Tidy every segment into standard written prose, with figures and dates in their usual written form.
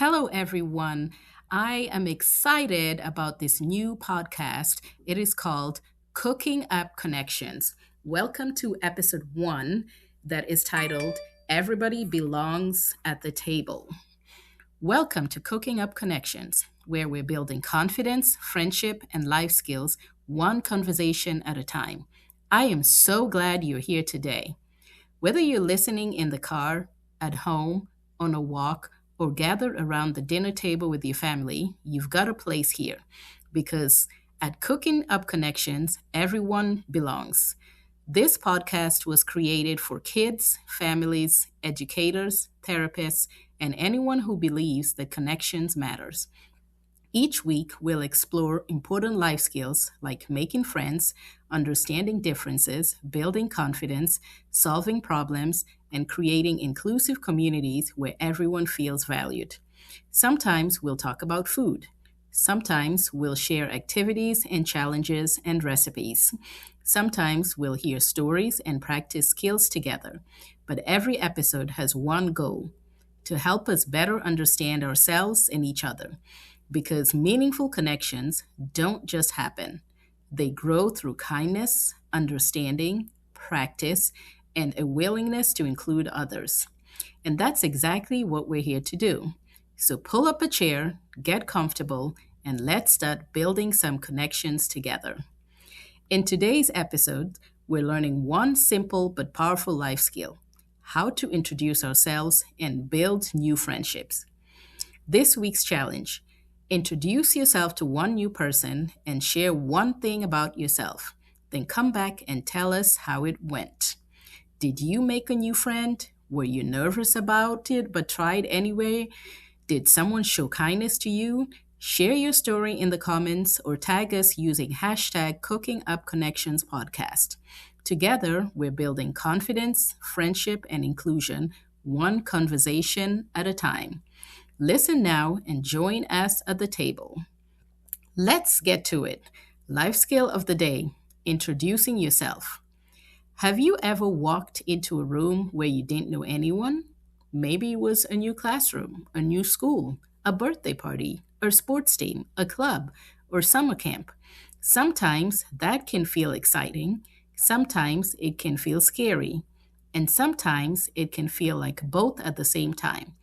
Hello, everyone. I am excited about this new podcast. It is called Cooking Up Connections. Welcome to episode one that is titled Everybody Belongs at the Table. Welcome to Cooking Up Connections, where we're building confidence, friendship, and life skills one conversation at a time. I am so glad you're here today. Whether you're listening in the car, at home, on a walk, or gathered around the dinner table with your family, you've got a place here because at Cooking Up Connections, everyone belongs. This podcast was created for kids, families, educators, therapists, and anyone who believes that connections matters. Each week, we'll explore important life skills like making friends, understanding differences, building confidence, solving problems, and creating inclusive communities where everyone feels valued. Sometimes we'll talk about food. Sometimes we'll share activities and challenges and recipes. Sometimes we'll hear stories and practice skills together. But every episode has one goal: to help us better understand ourselves and each other. Because meaningful connections don't just happen, they grow through kindness, understanding, practice, and a willingness to include others. And that's exactly what we're here to do. So pull up a chair, get comfortable, and let's start building some connections together. In today's episode, we're learning one simple but powerful life skill: how to introduce ourselves and build new friendships. This week's challenge: introduce yourself to one new person and share one thing about yourself. Then come back and tell us how it went. Did you make a new friend? Were you nervous about it but tried anyway? Did someone show kindness to you? Share your story in the comments or tag us using hashtag Cooking Up Connections Podcast. Together, we're building confidence, friendship, and inclusion, one conversation at a time. Listen now and join us at the table. Let's get to it. Life skill of the day: introducing yourself. Have you ever walked into a room where you didn't know anyone? Maybe it was a new classroom, a new school, a birthday party, a sports team, a club, or summer camp. Sometimes that can feel exciting, sometimes it can feel scary, and sometimes it can feel like both at the same time.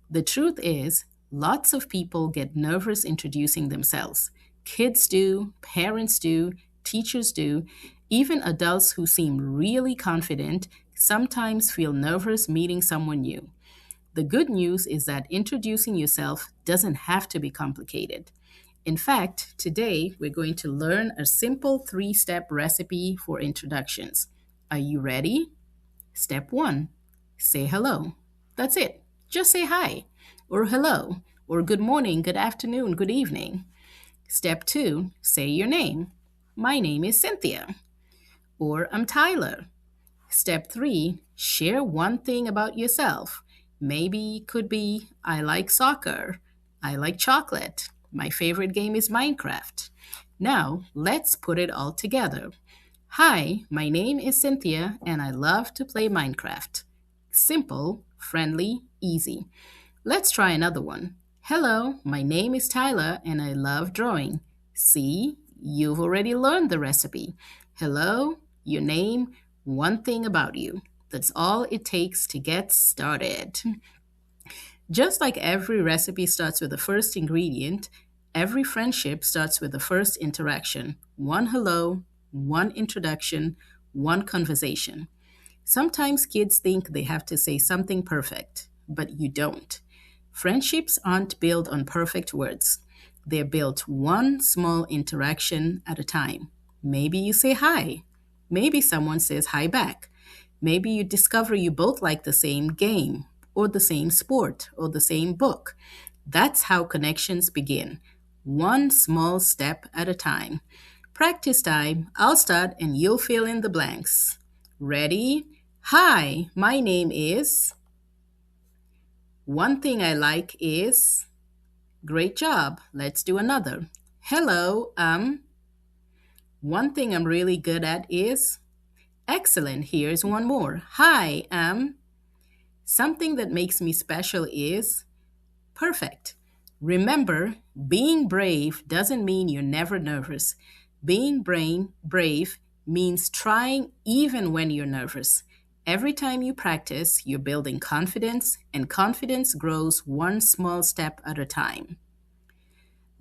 The truth is, lots of people get nervous introducing themselves. Kids do, parents do, teachers do, even adults who seem really confident sometimes feel nervous meeting someone new. The good news is that introducing yourself doesn't have to be complicated. In fact, today we're going to learn a simple 3-step recipe for introductions. Are you ready? Step 1: say hello. That's it. Just say hi, or hello, or good morning, good afternoon, good evening. Step 2: say your name. My name is Cynthia, or I'm Tyler. Step 3: share one thing about yourself. Maybe it could be, I like soccer, I like chocolate, my favorite game is Minecraft. Now, let's put it all together. Hi, my name is Cynthia and I love to play Minecraft. Simple, friendly, easy. Let's try another one. Hello, my name is Tyler and I love drawing. See, you've already learned the recipe. Hello, your name, one thing about you. That's all it takes to get started. Just like every recipe starts with the first ingredient, every friendship starts with the first interaction. One hello, one introduction, one conversation. Sometimes kids think they have to say something perfect, but you don't. Friendships aren't built on perfect words. They're built one small interaction at a time. Maybe you say hi. Maybe someone says hi back. Maybe you discover you both like the same game, or the same sport, or the same book. That's how connections begin, one small step at a time. Practice time. I'll start and you'll fill in the blanks. Ready? Hi, my name is. One thing I like is. Great job. Let's do another. Hello, One thing I'm really good at is. Excellent. Here's one more. Hi, Something that makes me special is. Perfect. Remember, being brave doesn't mean you're never nervous. Being brave means trying even when you're nervous. Every time you practice, you're building confidence, and confidence grows one small step at a time.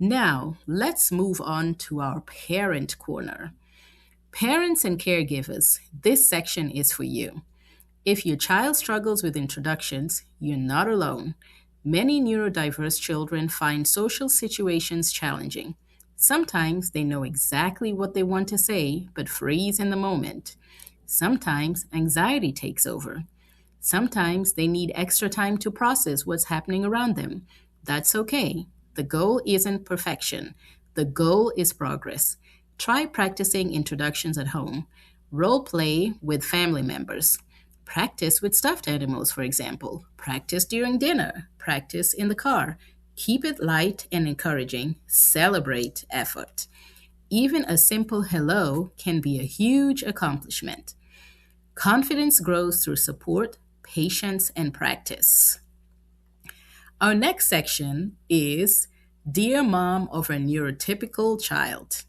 Now, let's move on to our parent corner. Parents and caregivers, this section is for you. If your child struggles with introductions, you're not alone. Many neurodiverse children find social situations challenging. Sometimes they know exactly what they want to say, but freeze in the moment. Sometimes anxiety takes over. Sometimes they need extra time to process what's happening around them. That's okay. The goal isn't perfection, the goal is progress. Try practicing introductions at home. Role play with family members. Practice with stuffed animals, for example. Practice during dinner. Practice in the car. Keep it light and encouraging. Celebrate effort. Even a simple hello can be a huge accomplishment. Confidence grows through support, patience, and practice. Our next section is Dear Mom of a Neurotypical Child.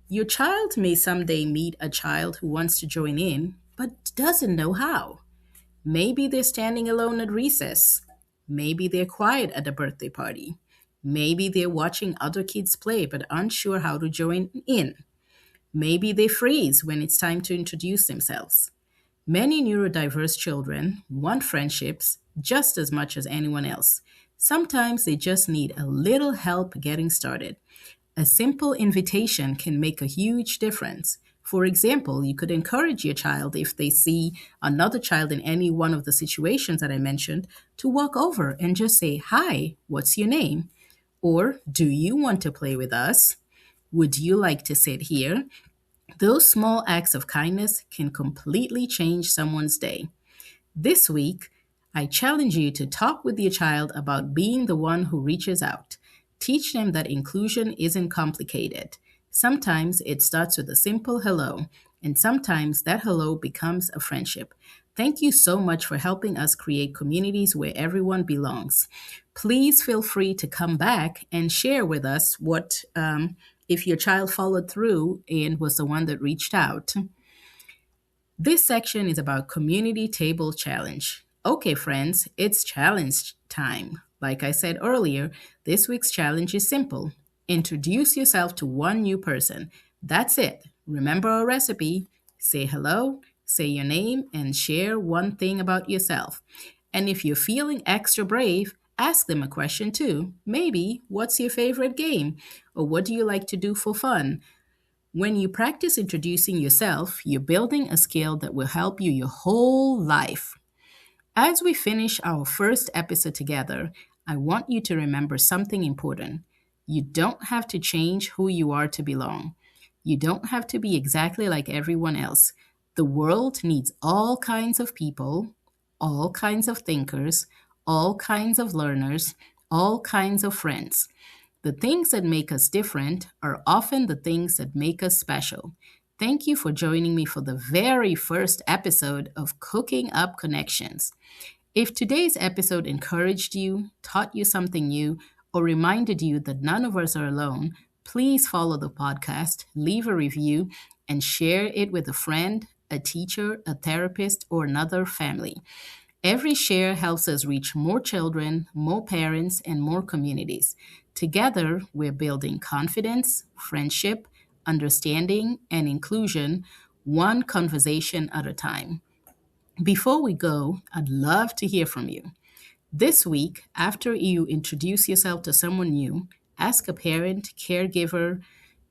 Your child may someday meet a child who wants to join in, but doesn't know how. Maybe they're standing alone at recess. Maybe they're quiet at a birthday party. Maybe they're watching other kids play but unsure how to join in. Maybe they freeze when it's time to introduce themselves. Many neurodiverse children want friendships just as much as anyone else. Sometimes they just need a little help getting started. A simple invitation can make a huge difference. For example, you could encourage your child if they see another child in any one of the situations that I mentioned to walk over and just say, Hi, what's your name? Or, Do you want to play with us? Would you like to sit here? Those small acts of kindness can completely change someone's day. This week, I challenge you to talk with your child about being the one who reaches out. Teach them that inclusion isn't complicated. Sometimes it starts with a simple hello, and sometimes that hello becomes a friendship. Thank you so much for helping us create communities where everyone belongs. Please feel free to come back and share with us if your child followed through and was the one that reached out. This section is about Community Table Challenge. Okay, friends, it's challenge time. Like I said earlier, this week's challenge is simple. Introduce yourself to one new person. That's it. Remember our recipe. Say hello, say your name, and share one thing about yourself. And if you're feeling extra brave, ask them a question too. Maybe, what's your favorite game? Or what do you like to do for fun? When you practice introducing yourself, you're building a skill that will help you your whole life. As we finish our first episode together, I want you to remember something important. You don't have to change who you are to belong. You don't have to be exactly like everyone else. The world needs all kinds of people, all kinds of thinkers, all kinds of learners, all kinds of friends. The things that make us different are often the things that make us special. Thank you for joining me for the very first episode of Cooking Up Connections. If today's episode encouraged you, taught you something new, or reminded you that none of us are alone, please follow the podcast, leave a review, and share it with a friend, a teacher, a therapist, or another family. Every share helps us reach more children, more parents, and more communities. Together, we're building confidence, friendship, understanding, and inclusion, one conversation at a time. Before we go, I'd love to hear from you. This week, after you introduce yourself to someone new, ask a parent, caregiver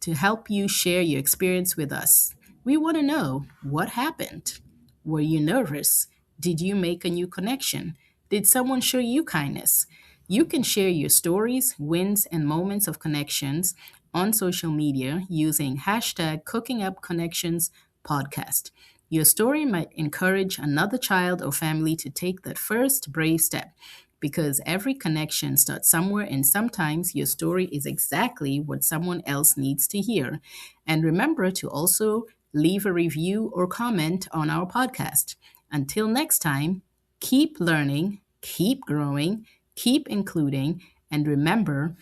to help you share your experience with us. We want to know what happened. Were you nervous? Did you make a new connection? Did someone show you kindness? You can share your stories, wins, and moments of connections on social media using hashtag CookingUpConnectionsPodcast. Your story might encourage another child or family to take that first brave step because every connection starts somewhere, and sometimes your story is exactly what someone else needs to hear. And remember to also leave a review or comment on our podcast. Until next time, keep learning, keep growing, keep including, And remember,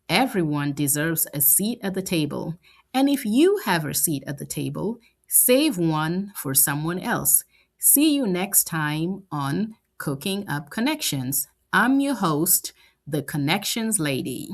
everyone deserves a seat at the table. And if you have a seat at the table, save one for someone else. See you next time on Cooking Up Connections. I'm your host, the Connections Lady.